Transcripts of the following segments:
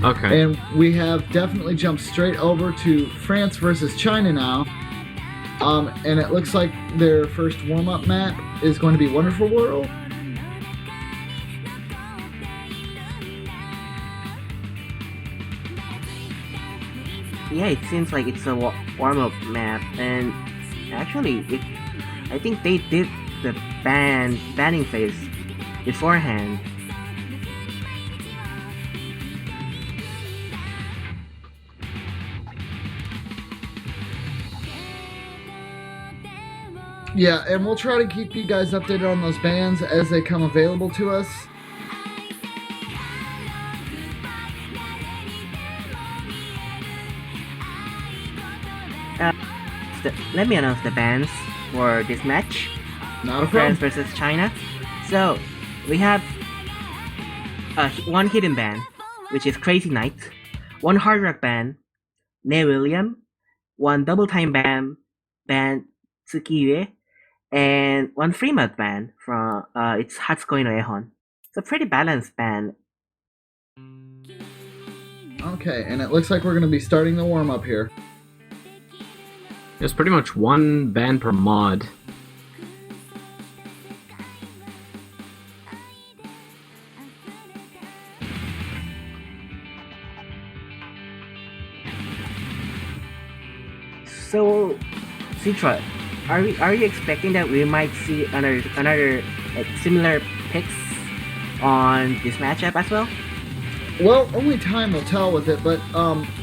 Okay. And we have definitely jumped straight over to France versus China now. And it looks like their first warm-up map is going to be Wonderful World. Yeah, it seems like it's a warm-up map, and actually, I think they did the banning phase beforehand. Yeah, and we'll try to keep you guys updated on those bans as they come available to us. Let me announce the bans for this match. Not a France problem. versus China. So, we have one hidden ban, which is Crazy Knight, one Hard Rock ban, Ne William, one Double Time ban Tsukiyue, and one Free Mode ban from it's Hatsukoi no Ehon. It's a pretty balanced ban. Okay, and it looks like we're going to be starting the warm-up here. There's pretty much one ban per mod. So, Citra, are you expecting that we might see another like similar picks on this matchup as well? Well, only time will tell with it, but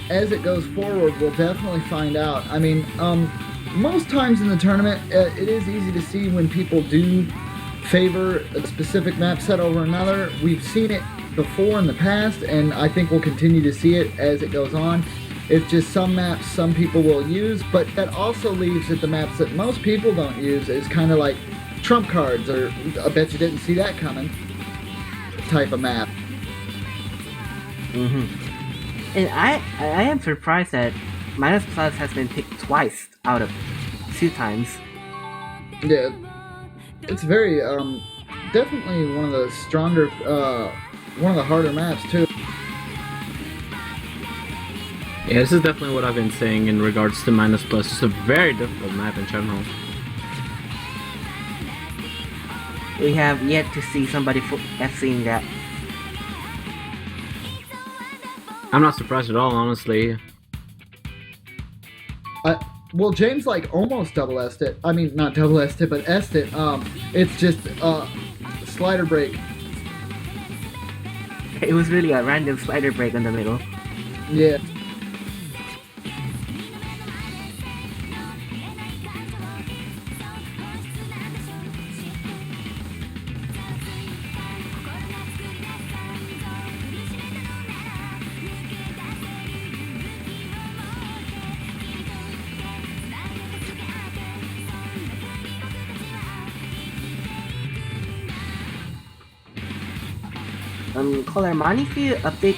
as it goes forward, we'll definitely find out. I mean, most times in the tournament, it is easy to see when people do favor a specific map set over another. We've seen it before in the past, and I think we'll continue to see it as it goes on. It's just some maps some people will use, but that also leaves that the maps that most people don't use is kind of like trump cards, or I bet you didn't see that coming type of map. And I am surprised that Minus Plus has been picked twice out of 2 times. Yeah, it's very definitely one of the stronger, one of the harder maps too. Yeah, this is definitely what I've been saying in regards to Minus Plus. It's a very difficult map in general. We have yet to see somebody seeing that. I'm not surprised at all, honestly. Well, James like almost double S'd it. I mean, not double S'd it, but S'd it. It's just slider break. It was really a random slider break in the middle. Yeah. Caller, mind if you update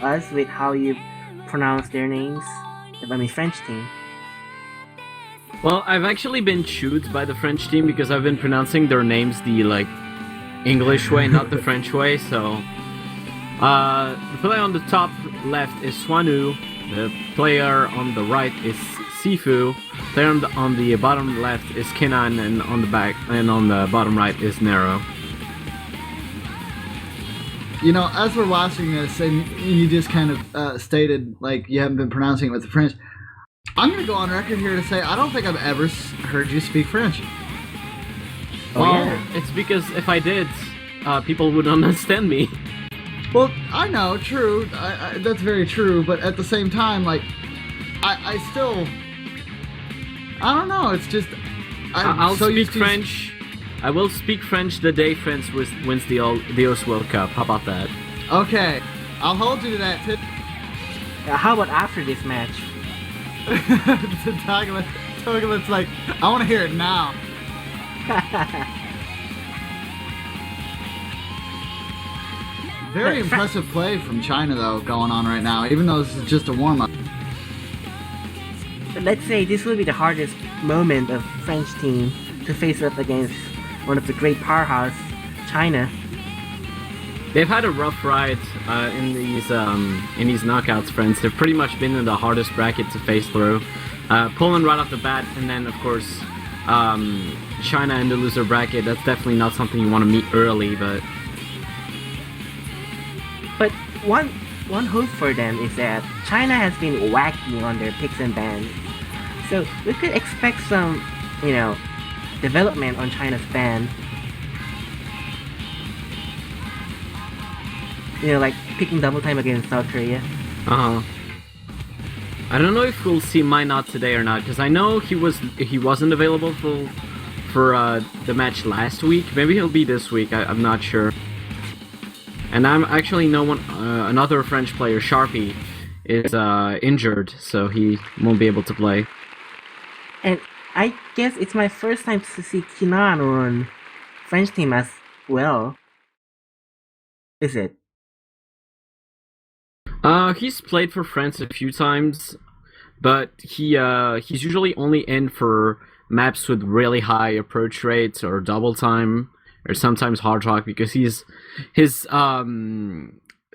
us with how you pronounce their names? I mean, French team. Well, I've actually been chewed by the French team because I've been pronouncing their names the, like, English way, not the French way, so... the player on the top left is Swanu, the player on the right is Sifu, the player on the bottom left is Kenan, and on the bottom right is Nero. You know, as we're watching this, and you just kind of stated like you haven't been pronouncing it with the French, I'm going to go on record here to say I don't think I've ever heard you speak French. Well, yeah. It's because if I did, people would understand me. Well, I know, true. That's very true. But at the same time, like, I still, I don't know. It's just I'll so speak French. I will speak French the day France wins the Osu World Cup. How about that? Okay, I'll hold you to that too. How about after this match? Togelet's like, I want to hear it now. Very impressive play from China, though, going on right now, even though this is just a warm-up. Let's say this will be the hardest moment of French team to face up against one of the great powerhouse, China. they've had a rough ride in these knockouts, friends. They've pretty much been in the hardest bracket to face through. Poland right off the bat, and then of course China in the loser bracket. That's definitely not something you want to meet early, but one hope for them is that China has been wacky on their picks and bans, so we could expect some, development on China's ban. Like picking double time against South Korea. I don't know if we'll see Minot today or not, because I know he wasn't available for the match last week. Maybe he'll be this week. I'm not sure. And I'm actually another French player, Sharpie, is injured, so he won't be able to play. And I guess it's my first time to see Kinan on French team as well. Is it? He's played for France a few times, but he's usually only in for maps with really high approach rates or double time, or sometimes hard rock, because his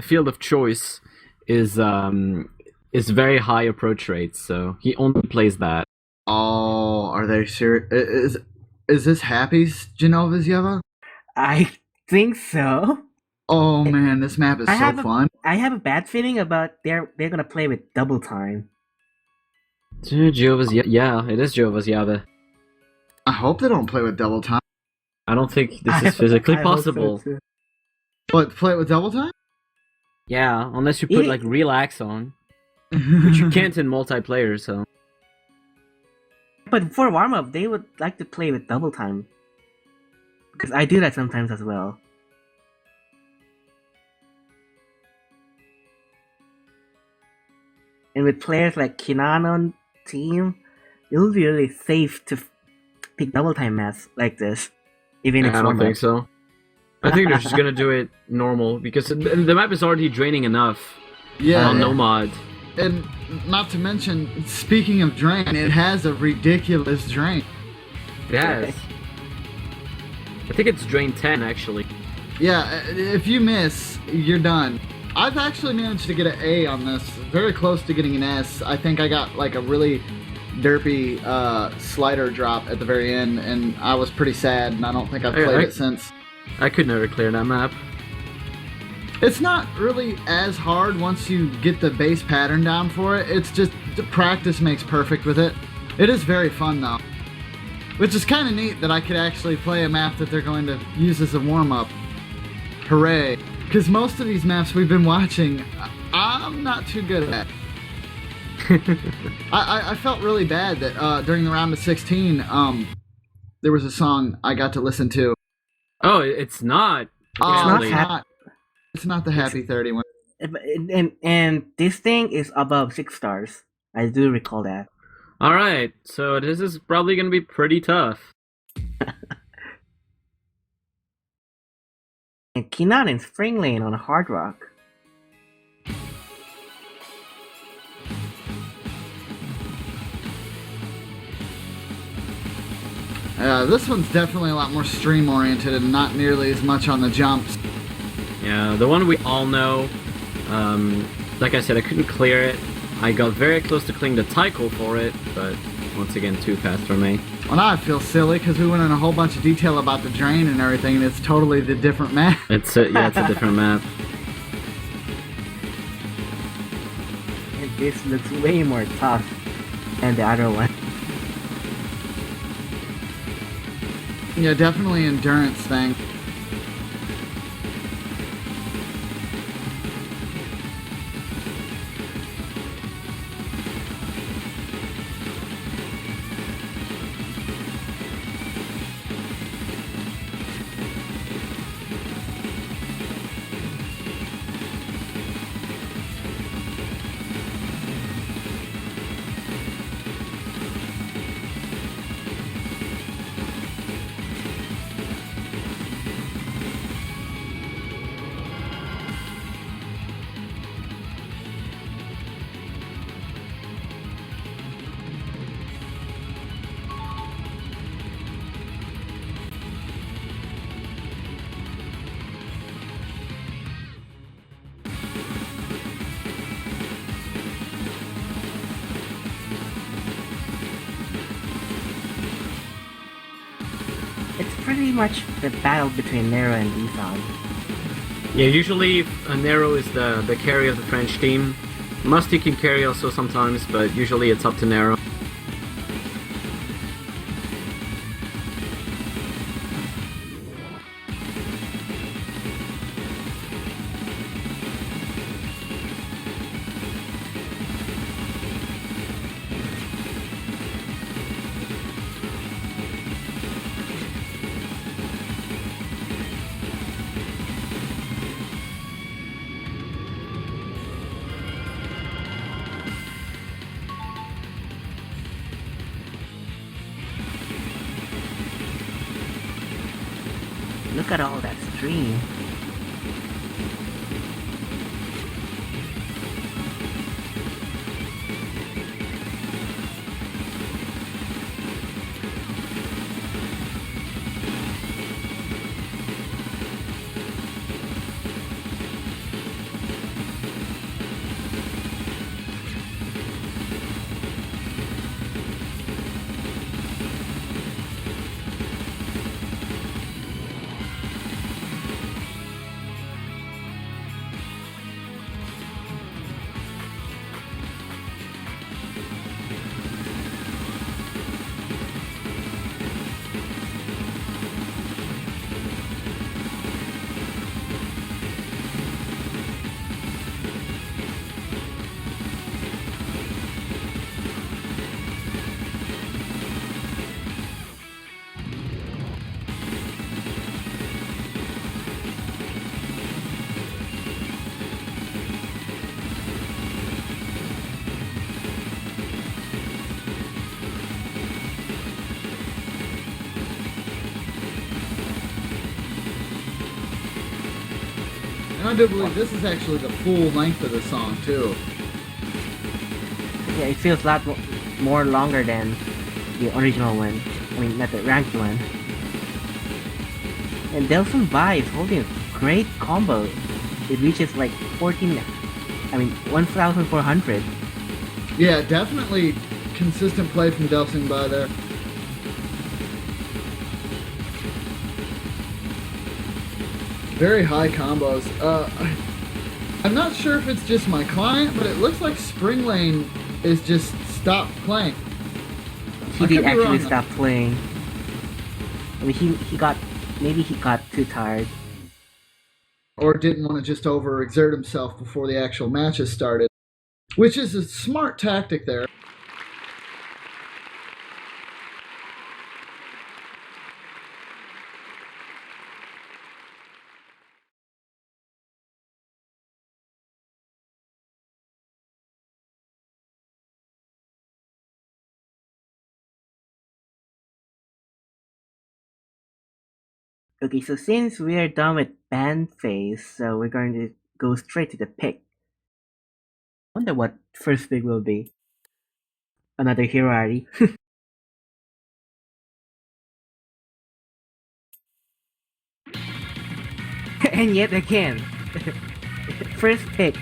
field of choice is very high approach rates, so he only plays that. Oh, are they serious? Is this Happy's Genova's Yeva? I think so. Oh man, this map is fun. I have a bad feeling about they're gonna play with double time. Jehovah's yeah, it is Jehovah's Yava. I hope they don't play with double time. I don't think this is physically possible. So What, play it with double time? Yeah, unless you put like relax on, which you can't in multiplayer. So, but for warm up, they would like to play with double time, because I do that sometimes as well. And with players like Kinan on team, it will be really safe to pick double time maps like this. Even if I don't think so. I think they're just gonna do it normal, because the map is already draining enough. Yeah. On no mod. And not to mention, speaking of drain, it has a ridiculous drain. Yes. I think it's drain 10 actually. Yeah, if you miss, you're done. I've actually managed to get an A on this, very close to getting an S. I think I got like a really derpy slider drop at the very end, and I was pretty sad, and I don't think I've played it since. I could never clear that map. It's not really as hard once you get the base pattern down for it. It's just the practice makes perfect with it. It is very fun though, which is kind of neat that I could actually play a map that they're going to use as a warm-up. Hooray. Because most of these maps we've been watching, I'm not too good at. I felt really bad that during the round of 16, there was a song I got to listen to. Oh, it's not. It's not the Happy 30 one. And this thing is above 6 stars. I do recall that. Alright, so this is probably going to be pretty tough. And Kinan in Spring Lane on Hard Rock. This one's definitely a lot more stream oriented and not nearly as much on the jumps. Yeah, the one we all know. Like I said, I couldn't clear it. I got very close to clearing the Tycho for it, but once again, too fast for me. Well, now I feel silly because we went in a whole bunch of detail about the drain and everything, and it's totally the different map. It's a different map. And this looks way more tough than the other one. Yeah, definitely endurance thing. pretty much the battle between Nero and Isan. Yeah, usually Nero is the carry of the French team. Musty can carry also sometimes, but usually it's up to Nero. Look at all that stream. And I do believe this is actually the full length of the song too. Yeah, it feels a lot more longer than the original one. I mean, not the ranked one. And Delson Vi is holding a great combo. It reaches like 1,400. Yeah, definitely consistent play from Delson by there. Very high combos. I'm not sure if it's just my client, but it looks like Spring Lane is just stopped playing. He did actually stop playing. I mean, he got too tired. Or didn't want to just overexert himself before the actual matches started. Which is a smart tactic there. Okay, so since we are done with band phase, so we're going to go straight to the pick. Wonder what first pick will be. Another Hirari. And yet again, first pick,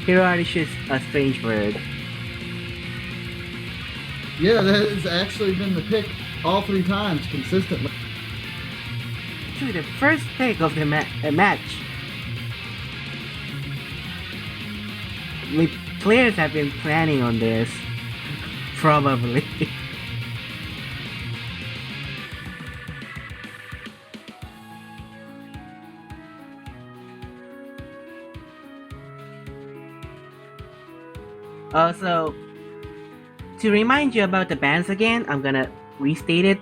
Hirari shoots a strange bird. Yeah, that has actually been the pick all three times consistently. Actually, the first pick of the match. The players have been planning on this. Probably. Also, to remind you about the bands again, I'm gonna restate it.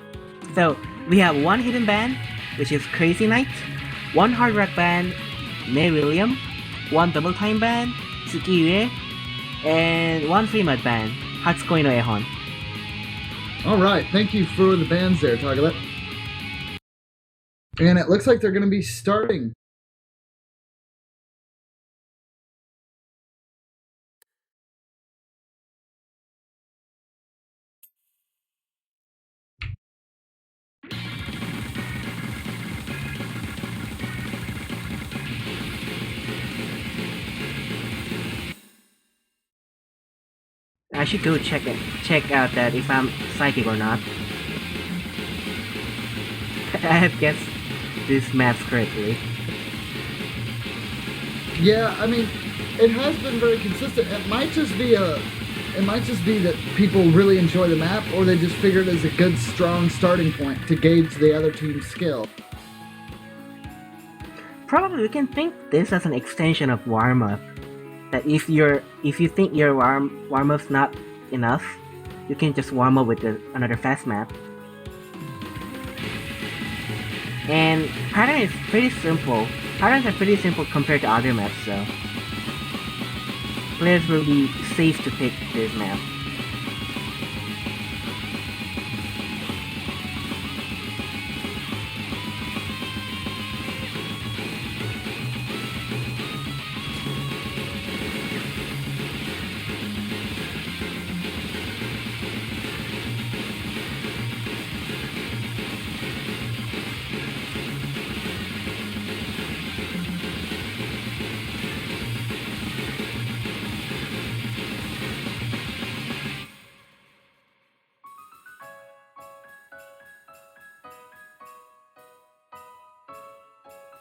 So, we have one hidden band, which is Crazy Night, one hard rock band, May William, one double time band, Tsukiyue, and one free mud band, Hatsukoi no Ehon. Alright, thank you for the bands there, Tagalet. And it looks like they're going to be starting. I should go check out that if I'm psychic or not. I have guessed this maps correctly. Yeah, I mean, it has been very consistent. It might just be that people really enjoy the map, or they just figure it as a good, strong starting point to gauge the other team's skill. Probably we can think this as an extension of warm up. That if you think your warm up's not enough, you can just warm up with another fast map. And pattern is pretty simple. Patterns are pretty simple compared to other maps, so players will be safe to pick this map.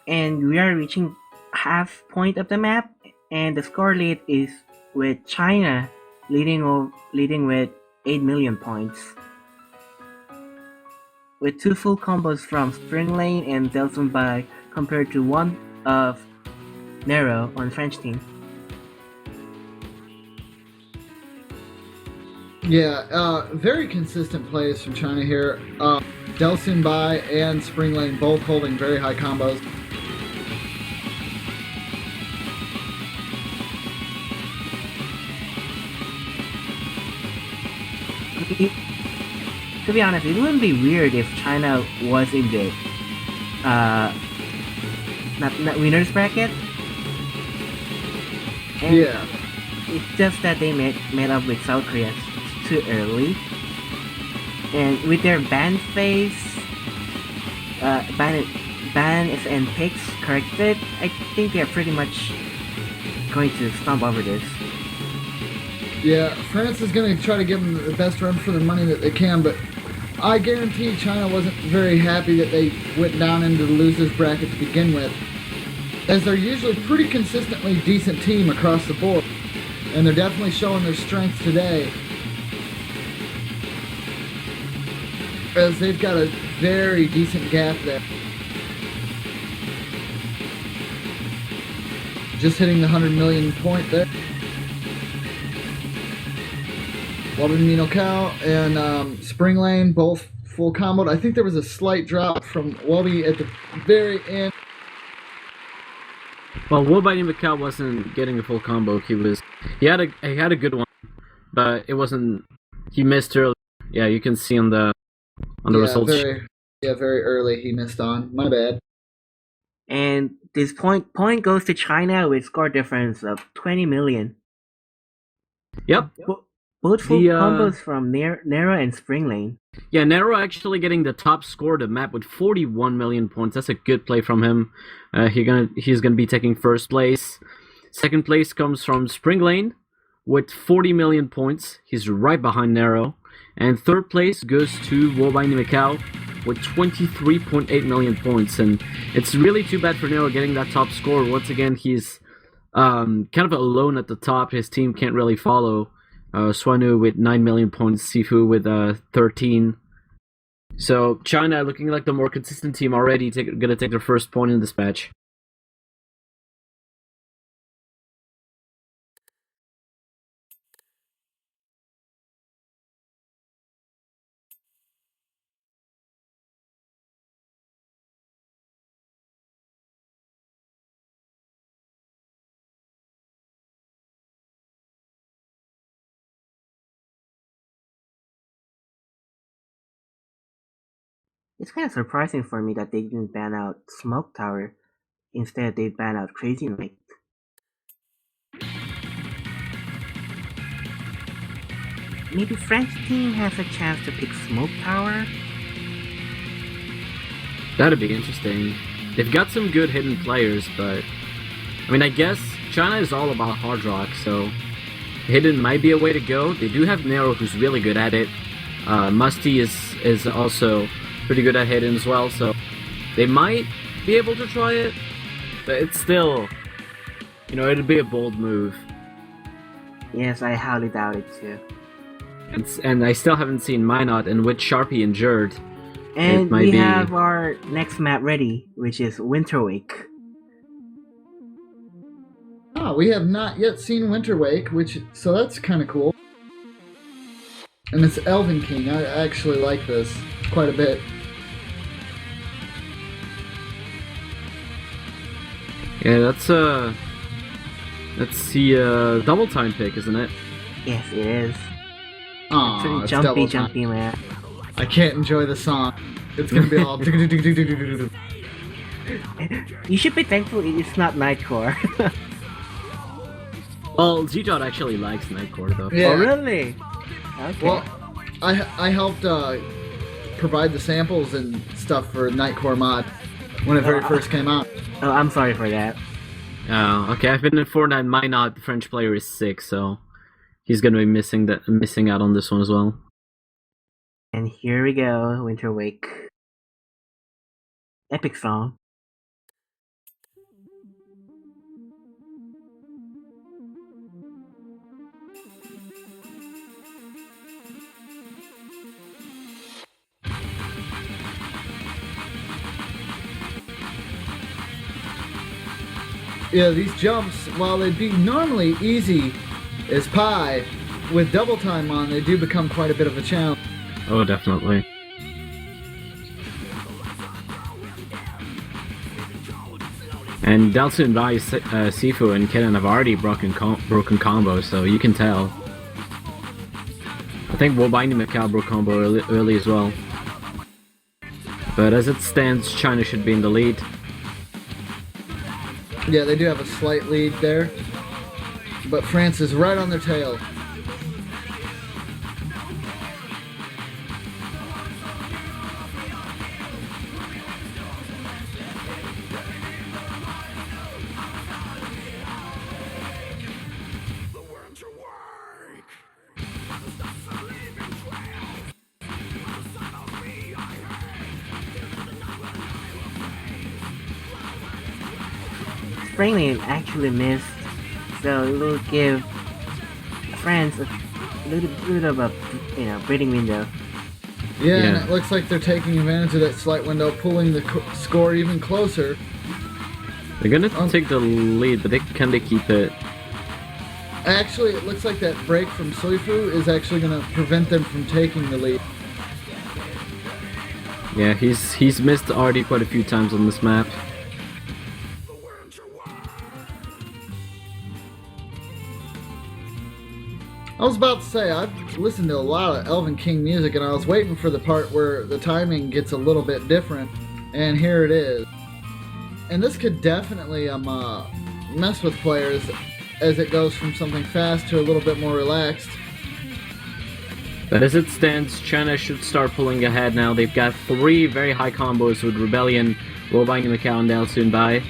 And we are reaching half point of the map, and the score lead is with China leading with 8 million points. With 2 full combos from Spring Lane and Delsun compared to 1 of Nero on French team. Yeah, very consistent plays from China here. Delsun Bai and Spring Lane both holding very high combos. To be honest, it wouldn't be weird if China was in the not winners bracket. And Yeah. it's just that they made up with South Korea too early, and with their ban phase, bans and picks corrected, I think they're pretty much going to stomp over this. Yeah, France is going to try to give them the best run for the money that they can, but I guarantee China wasn't very happy that they went down into the losers bracket to begin with, as they're usually pretty consistently decent team across the board, and they're definitely showing their strength today, as they've got a very decent gap there. Just hitting the 100 million point there. Wobby Cow and Spring Lane both full comboed. I think there was a slight drop from Wobby at the very end. Well, Wobby Macau wasn't getting a full combo. He had a good one, but it wasn't. He missed early. Yeah, you can see on the results. Very early he missed on. My bad. And this point goes to China with score difference of 20 million. Yep. Both full combos from Nero and Spring Lane. Yeah, Nero actually getting the top score of the map with 41 million points. That's a good play from him. He's gonna be taking first place. Second place comes from Spring Lane with 40 million points. He's right behind Nero. And third place goes to Wobby Macau with 23.8 million points. And it's really too bad for Nero getting that top score. Once again, he's kind of alone at the top. His team can't really follow. Swanu with 9 million points, Sifu with 13. So China looking like the more consistent team already, gonna take their first point in this match. It's kind of surprising for me that they didn't ban out Smoke Tower. Instead, they ban out Crazy Night. Maybe French team has a chance to pick Smoke Tower? That'd be interesting. They've got some good hidden players, but I mean, I guess China is all about hard rock, so hidden might be a way to go. They do have Nero, who's really good at it. Musty is also pretty good at hitting as well, so they might be able to try it, but it's still, it'd be a bold move. Yes, I highly doubt it too. And I still haven't seen Minot, and with Sharpie injured, And it might we be... have our next map ready, which is Winter Wake. We have not yet seen Winter Wake, so that's kind of cool. And it's Elven King. I actually like this quite a bit. Yeah, that's the double time pick, isn't it? Yes, it is. Aw, Pretty it's jumpy, double time. jumpy map. I can't enjoy the song. It's gonna be all. You should be thankful it's not Nightcore. Well, G-Dot actually likes Nightcore, though. Yeah. Oh, really? Okay. Well, I helped provide the samples and stuff for Nightcore mod when it very first came out. Oh, I'm sorry for that. Oh, okay. I've been informed that Minot, the French player, is sick, so he's gonna be missing out on this one as well. And here we go, Winter Wake. Epic song. Yeah, these jumps, while they'd be normally easy as pie, with double time on, they do become quite a bit of a challenge. Oh, definitely. And Dalsun Bai, Sifu, and Kenan have already broken combos, so you can tell. I think Wobani Macau broke combo early as well. But as it stands, China should be in the lead. Yeah, they do have a slight lead there, but France is right on their tail. Spring Lane actually missed, so it will give France a little bit of a breathing window. Yeah, and Yeah. it looks like they're taking advantage of that slight window, pulling the score even closer. They're gonna take the lead, but can they keep it? Actually, it looks like that break from Soifu is actually going to prevent them from taking the lead. Yeah, he's missed already quite a few times on this map. I was about to say, I've listened to a lot of Elven King music, and I was waiting for the part where the timing gets a little bit different, and here it is. And this could definitely mess with players as it goes from something fast to a little bit more relaxed. But as it stands, China should start pulling ahead now. They've got 3 very high combos with Rebellion, Wobani Macau, and Dalsun Bai.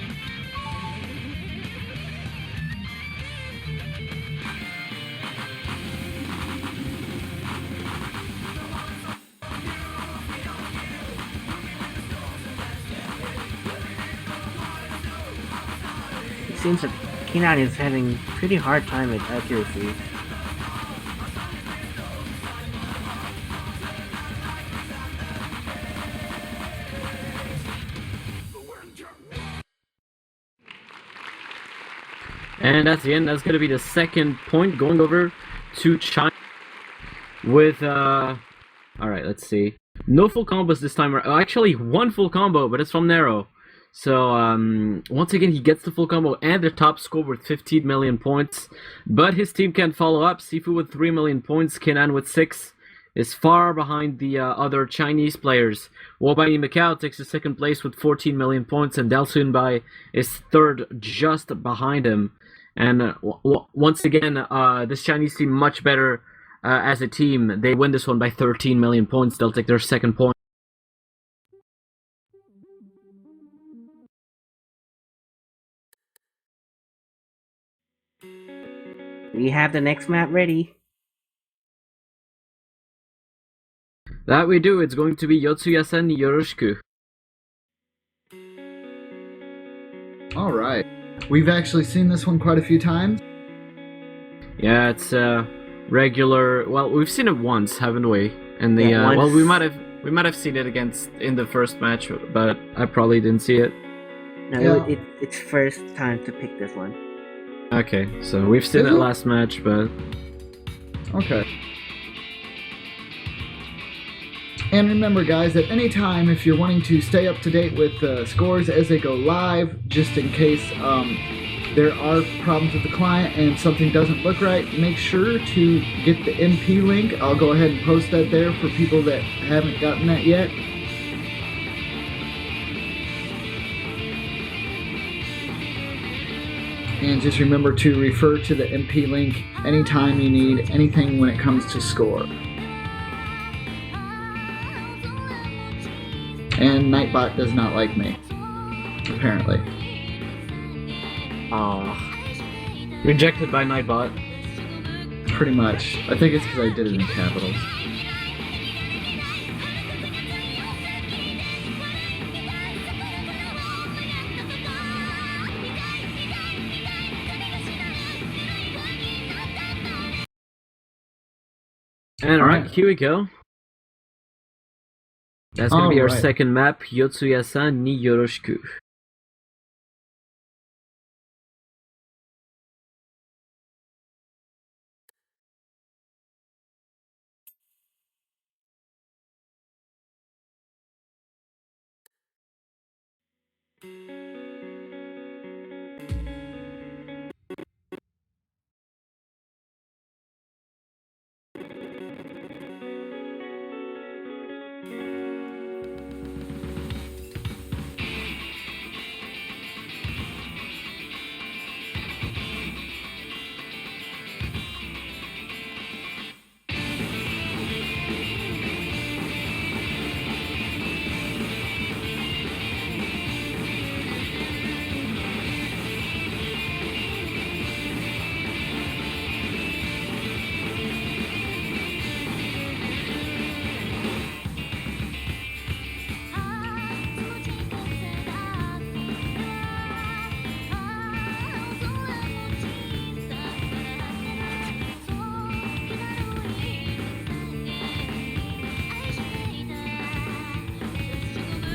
It seems that Kenan is having pretty hard time with accuracy. And that's the end. That's gonna be the second point, going over to China with alright, let's see. No full combos this time. Actually, one full combo, but it's from Nero. So once again, he gets the full combo and the top score with 15 million points. But his team can't follow up. Sifu with 3 million points, Kenan with 6 is far behind the other Chinese players. Wobani Macau takes the second place with 14 million points, and Dalsun Bai is third, just behind him. And once again, this Chinese team much better as a team. They win this one by 13 million points. They'll take their second point. We have the next map ready. That we do. It's going to be Yotsuyasa ni Yoroshiku. All right. We've actually seen this one quite a few times. Yeah, it's regular. Well, we've seen it once, haven't we? And the Yeah, well, once. we might have seen it against in the first match, but I probably didn't see it. No, Yeah. it's first time to pick this one. Okay, so we've seen Is it it? last match, but Okay. And remember, guys, at any time, if you're wanting to stay up to date with scores as they go live, just in case there are problems with the client and something doesn't look right, make sure to get the MP link. I'll go ahead and post that there for people that haven't gotten that yet. And just remember to refer to the MP link anytime you need anything when it comes to score. And Nightbot does not like me, apparently. rejected by Nightbot. Pretty much. I think it's because I did it in capitals. And alright, here we go. That's gonna be our Alright. second map, Yotsuyasa ni Yoroshiku.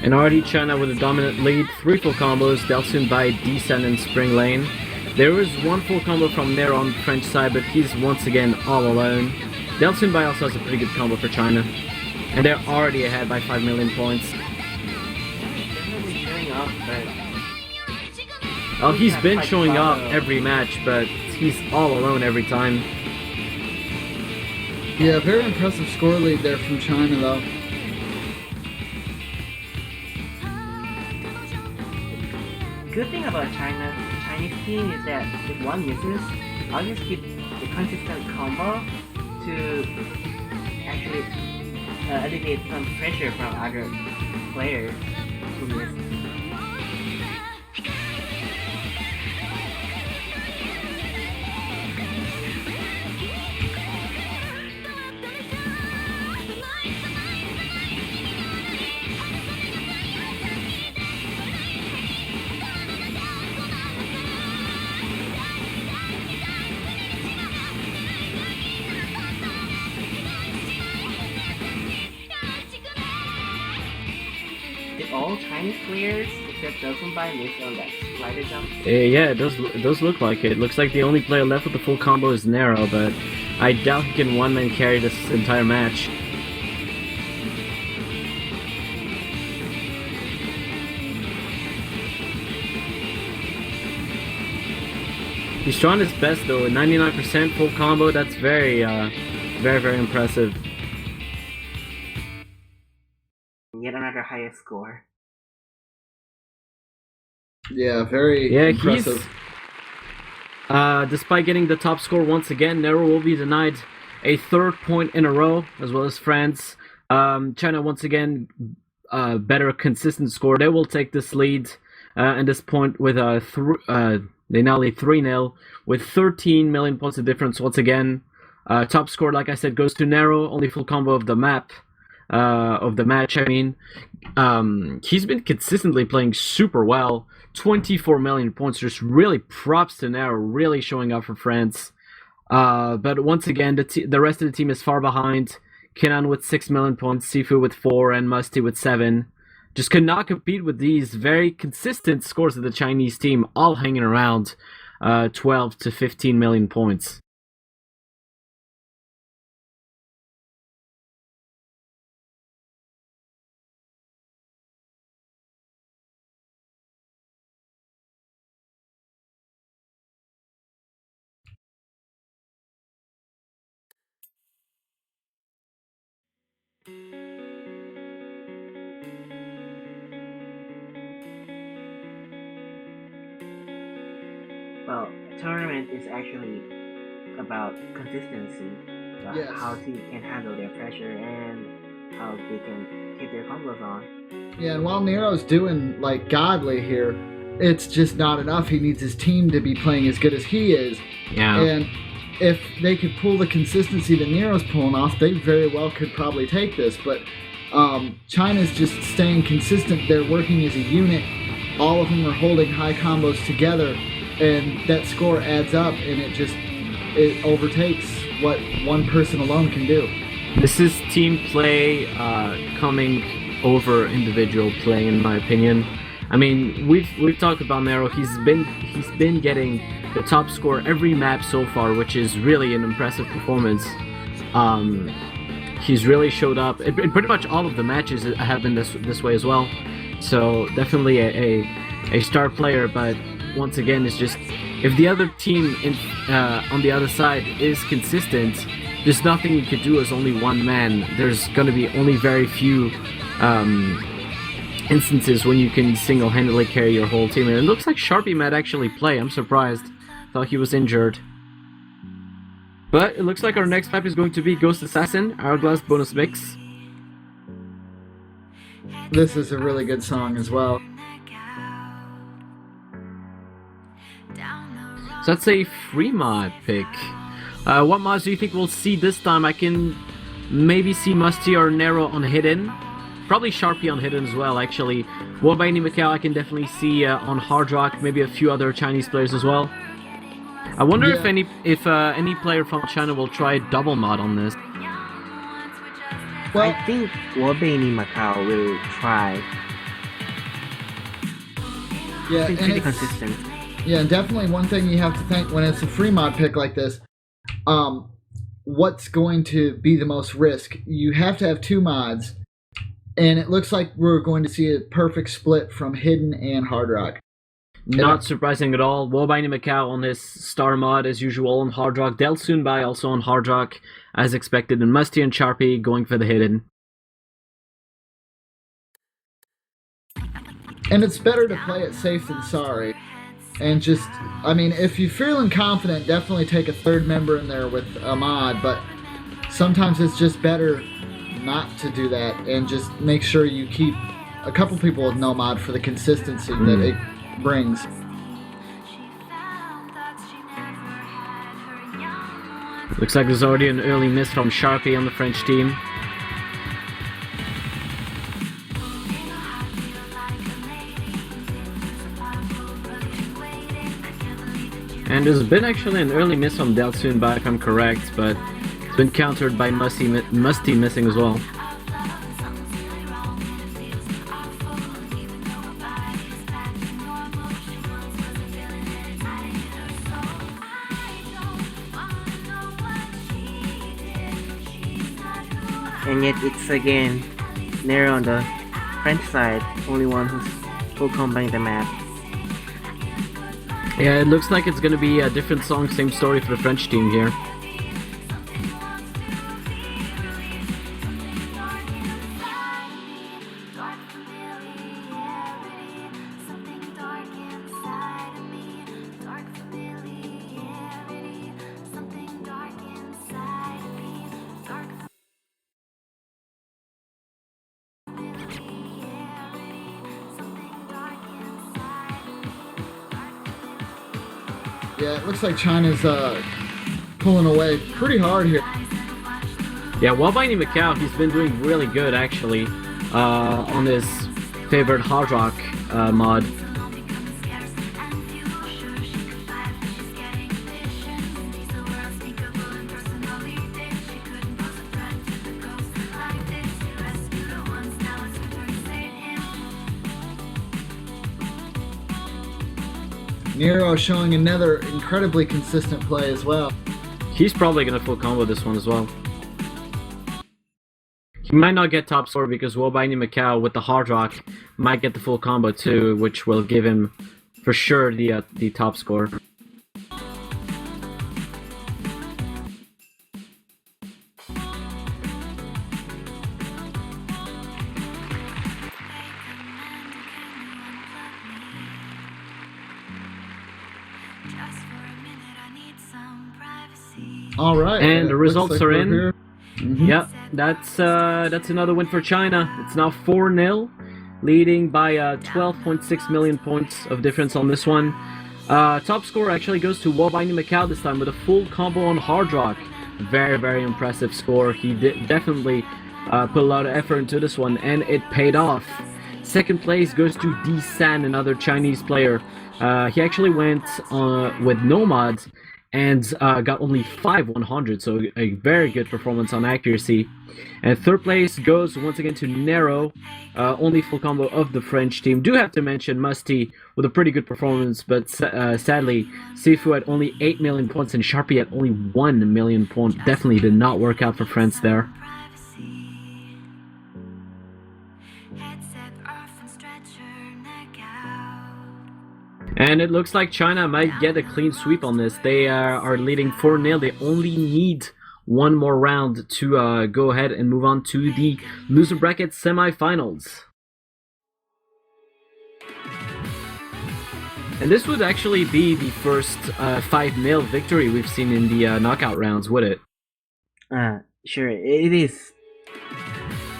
And already China with a dominant lead, 3 full combos, Delsun by Descent and Spring Lane. There was 1 full combo from there on the French side, but he's once again all alone. Delsun by also has a pretty good combo for China. And they're already ahead by 5 million points. Definitely showing up, but Oh, he's been showing up every match, but he's all alone every time. Yeah, very impressive score lead there from China, though. good thing about Chinese team is that if one misses, I'll just keep the consistent combo to actually alleviate some pressure from other players who miss. Did all Chinese players except Dosunbai miss on that slider jump? Yeah, it does look like it. Looks like the only player left with the full combo is Nero, but I doubt he can one-man carry this entire match. He's trying his best though, 99% full combo, that's very impressive. Yet another highest score. Yeah, very Yeah, impressive. despite getting the top score once again, Nero will be denied a 3rd point in a row, as well as France. China once again, better consistent score. They will take this lead at this point with they now lead 3-0 with 13 million points of difference once again. Top score, like I said, goes to Nero, only full combo of the map. of the match. I mean, he's been consistently playing super well. 24 million points. Just really props to Nero, really showing up for France. But once again, the rest of the team is far behind. Kenan with 6 million points, Sifu with 4, and Musty with 7. Just could not compete with these very consistent scores of the Chinese team, all hanging around 12 to 15 million points. Well, a tournament is actually about consistency, Yes. how teams can handle their pressure and how they can keep their combos on. Yeah, and while Nero's doing like godly here, it's just not enough. He needs his team to be playing as good as he is. Yeah. And if they could pull the consistency that Nero's pulling off, they very well could probably take this. But China's just staying consistent. They're working as a unit. All of them are holding high combos together, and that score adds up, and it overtakes what one person alone can do. This is team play coming over individual play, in my opinion. I mean, we've talked about Nero. He's been getting the top score every map so far, which is really an impressive performance. He's really showed up in pretty much all of the matches have been this way as well. So definitely a star player, but once again, it's just if the other team on the other side is consistent, there's nothing you could do as only one man. There's going to be only very few instances when you can single-handedly carry your whole team. And it looks like Sharpie might actually play. I'm surprised. Thought he was injured. But it looks like our next map is going to be Ghost Assassin, Hourglass bonus mix. This is a really good song as well. So that's a free mod pick. What mods do you think we'll see this time? I can maybe see Musty or Nero on Hidden. Probably Sharpie on Hidden as well, actually. Wobaini Macau I can definitely see on Hard Rock, maybe a few other Chinese players as well. I wonder if any player from China will try double mod on this. Well, I think Wobaini Macau will try. yeah, It's been pretty consistent. Yeah, and definitely one thing you have to think when it's a free mod pick like this, what's going to be the most risk? You have to have 2 mods, and it looks like we're going to see a perfect split from Hidden and Hard Rock. Not surprising at all. Wobaini Macau on this star mod as usual on Hard Rock. Delsunbai also on Hard Rock as expected, and Musty and Sharpie going for the Hidden. And it's better to play it safe than sorry. And just, I mean, if you're feeling confident, definitely take a 3rd member in there with a mod, but sometimes it's just better not to do that and just make sure you keep a couple people with no mod for the consistency that it brings. Looks like there's already an early miss from Sharpie on the French team. And there's been actually an early miss on Delsunbai if I'm correct, but it's been countered by Musty missing as well. And yet it's again Nero on the French side, only one who's full combining the map. Yeah, it looks like it's gonna be a different song, same story for the French team here. Yeah, it looks like China's pulling away pretty hard here. Yeah, Wabani Macau, he's been doing really good actually on his favorite hard rock mod. Nero showing another incredibly consistent play as well. He's probably gonna full combo this one as well. He might not get top score because Wobani Macau with the hard rock might get the full combo too, which will give him for sure the top score. All right, and the results like are in. Here. Mm-hmm. Yep, that's another win for China. It's now 4-0, leading by 12.6 million points of difference on this one. Top score actually goes to Wobani Macau this time with a full combo on hard rock. Very, very impressive score. He definitely put a lot of effort into this one, and it paid off. Second place goes to D-San, another Chinese player. He actually went with no mods and got only 5 100, so a very good performance on accuracy. And third place goes once again to Nero, only full combo of the French team. Do have to mention Musty with a pretty good performance, but sadly, Sifu at only 8 million points and Sharpie at only 1 million points. Definitely did not work out for France there. And it looks like China might get a clean sweep on this. They are leading 4-0. They only need one more round to go ahead and move on to the loser bracket semifinals. And this would actually be the first 5-0 victory we've seen in the knockout rounds, would it? Sure, it is.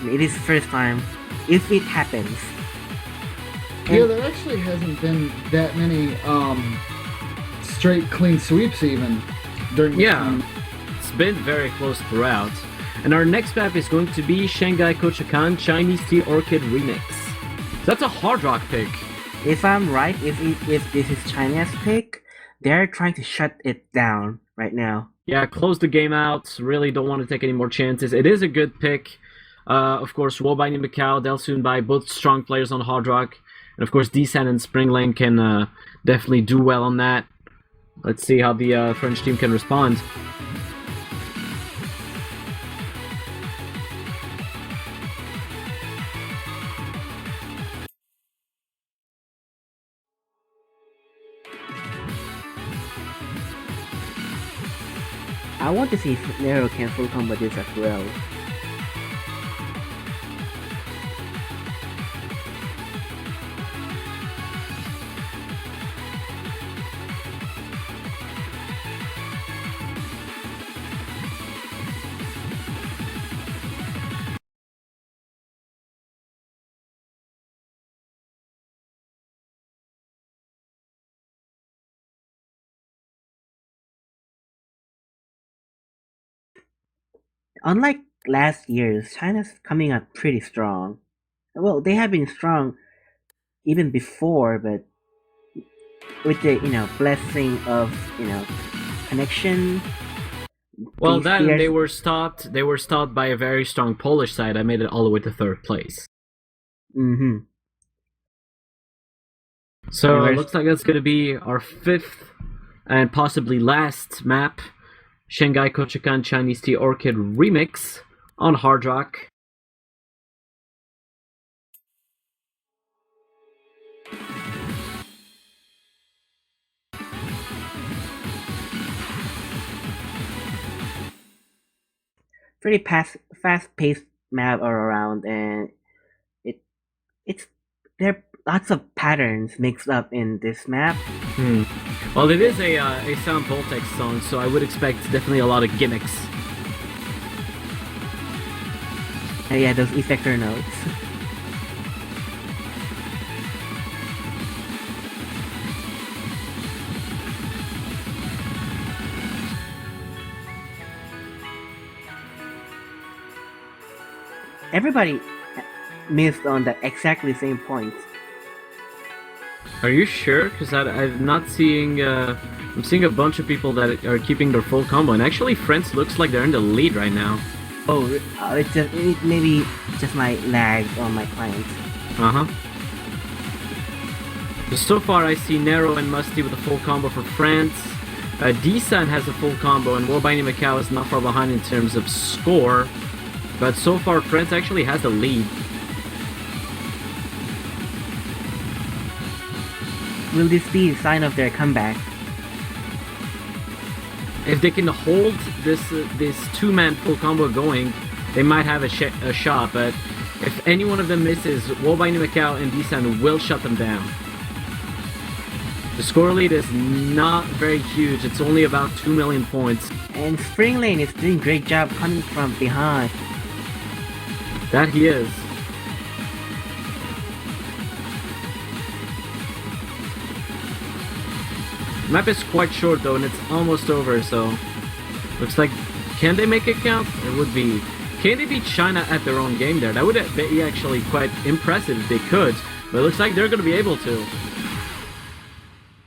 It is first time, if it happens. Yeah, there actually hasn't been that many straight clean sweeps even during the time. It's been very close throughout. And our next map is going to be Shanghai Kochakan Chinese Tea Orchid Remix. So that's a hard rock pick. If I'm right, if this is China's pick, they're trying to shut it down right now. Yeah, close the game out. Really don't want to take any more chances. It is a good pick. Of course, Wobani Macau, Delsoon Bai, both strong players on hard rock. And of course, D-San and Spring Lane can definitely do well on that. Let's see how the French team can respond. I want to see if Nero can full combo this as well. Unlike last year's, China's coming up pretty strong. Well, they have been strong even before, but with the blessing of connection. Well, then years... they were stopped. They were stopped by a very strong Polish side. I made it all the way to third place. Mm-hmm. So it looks like that's going to be our 5th and possibly last map. Shanghai Kochakan Chinese Tea Orchid Remix on hard rock. Pretty fast-paced map all around, and there are lots of patterns mixed up in this map. Well, it is a Sound Voltex song, so I would expect definitely a lot of gimmicks. Yeah, those effector notes. Everybody missed on the exactly same points. Are you sure? Because I'm not seeing. I'm seeing a bunch of people that are keeping their full combo, and actually, France looks like they're in the lead right now. Oh, it maybe just my lag on my client. Uh huh. So far, I see Nero and Musty with a full combo for France. D-San has a full combo, and Wobaini Macau is not far behind in terms of score. But so far, France actually has the lead. Will this be a sign of their comeback? If they can hold this two-man full combo going, they might have a shot. But if any one of them misses, Wobaini Macau and D-San will shut them down. The score lead is not very huge. It's only about 2 million points. And Spring Lane is doing a great job coming from behind. That he is. Map is quite short though, and it's almost over, so looks like, can they make it count? It would be. Can they beat China at their own game there? That would be actually quite impressive if they could, but it looks like they're going to be able to.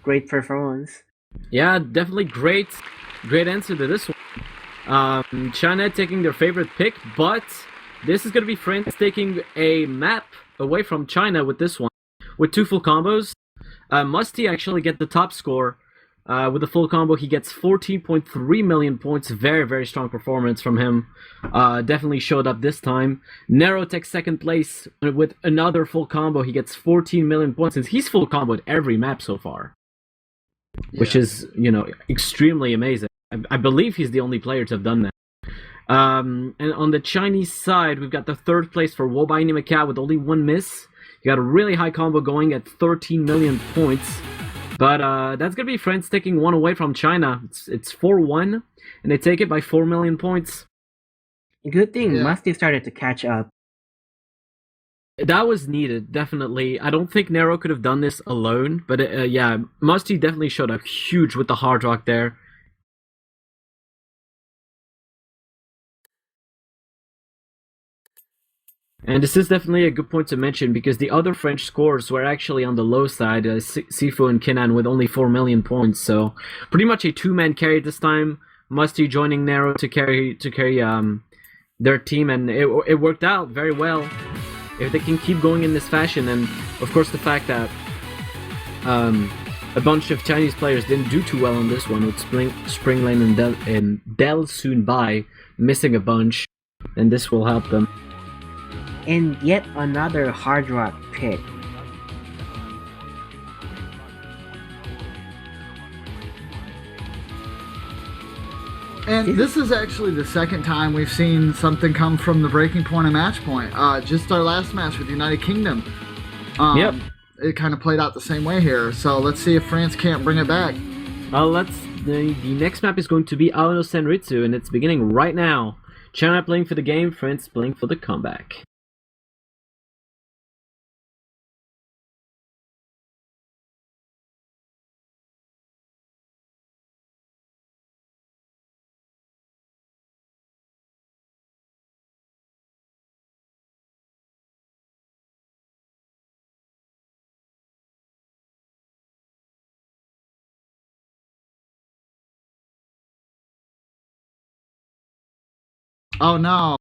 Great performance. Yeah, definitely great answer to this one. China taking their favorite pick, but this is going to be France taking a map away from China with this one. With two full combos, Musty actually get the top score. With the full combo, he gets 14.3 million points. Very, very strong performance from him. Definitely showed up this time. Nero takes second place with another full combo. He gets 14 million points since he's full comboed every map so far. Yeah. Which is, extremely amazing. I believe he's the only player to have done that. And on the Chinese side, we've got the third place for Wobaini Macau with only one miss. You got a really high combo going at 13 million points. But that's going to be France taking one away from China. It's 4-1, and they take it by 4 million points. Good thing Musty started to catch up. That was needed, definitely. I don't think Nero could have done this alone, but yeah, Musty definitely showed up huge with the hard rock there. And this is definitely a good point to mention because the other French scores were actually on the low side, Sifu and Kenan with only 4 million points. So pretty much a two-man carry this time. Musty joining Nero to carry their team, and it worked out very well. If they can keep going in this fashion, and of course the fact that a bunch of Chinese players didn't do too well on this one with Spring Lane and Del Soon Bai missing a bunch, and this will help them. And yet another hard rock pick. And this is actually the second time we've seen something come from the breaking point and match point. Just our last match with United Kingdom. Yep. It kind of played out the same way here. So let's see if France can't bring it back. The next map is going to be Aono Senritsu, and it's beginning right now. China playing for the game, France playing for the comeback. Oh no.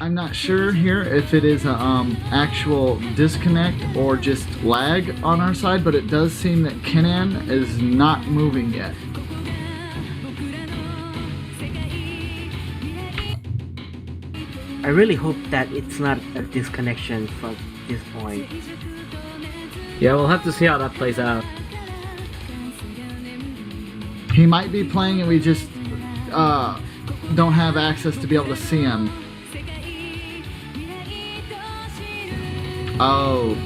I'm not sure here if it is an actual disconnect or just lag on our side, but it does seem that Kenan is not moving yet. I really hope that it's not a disconnection from this point. Yeah, we'll have to see how that plays out. He might be playing and we just don't have access to be able to see him. Oh.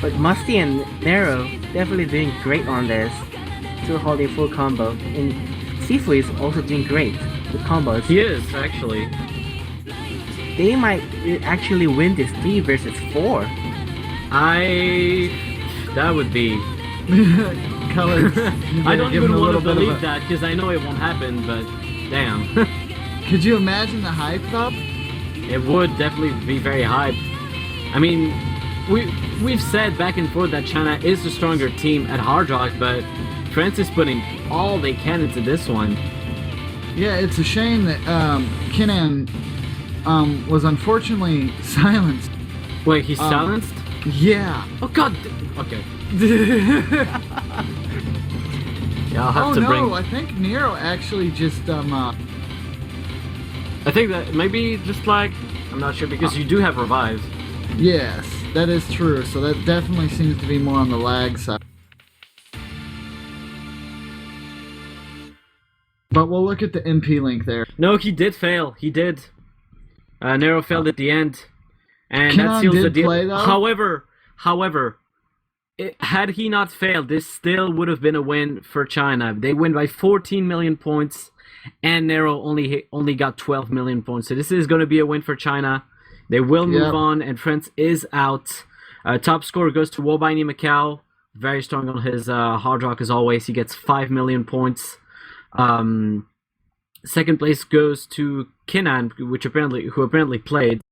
But Musty and Nero definitely doing great on this. Still holding full combo. And Sifu is also doing great with combos. He is, actually. They might actually win this 3 versus 4. That would be... Colors. I don't even want to believe that, because I know it won't happen, but damn. Could you imagine the hype though? It would definitely be very hype. I mean, we've said back and forth that China is the stronger team at Hard Rock, but France is putting all they can into this one. Yeah, it's a shame that Kenan was unfortunately silenced. Wait, he's silenced? Yeah. Oh god. Okay. Yeah, I'll have to bring. I think Nero actually just I think that maybe just like, I'm not sure, because you do have revives. Yes, that is true. So that definitely seems to be more on the lag side. But we'll look at the MP link there. No, he did fail. He did. Nero failed at the end, and Kenan that seals the did deal. play, though? However, had he not failed, this still would have been a win for China. They win by 14 million points, and Nero only got 12 million points. So this is going to be a win for China. They will move on, and France is out. Top score goes to Wobaini Macau. Very strong on his Hard Rock as always. He gets 5 million points. Second place goes to Kenan, who apparently played.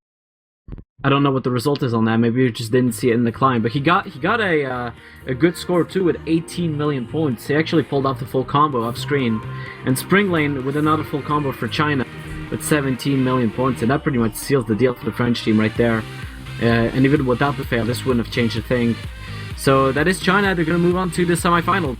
I don't know what the result is on that. Maybe you just didn't see it in the climb, but he got a good score too with 18 million points. He actually pulled off the full combo off screen, and Spring Lane with another full combo for China with 17 million points, and that pretty much seals the deal for the French team right there. And even without the fail, this wouldn't have changed a thing. So that is China. They're going to move on to the semifinals.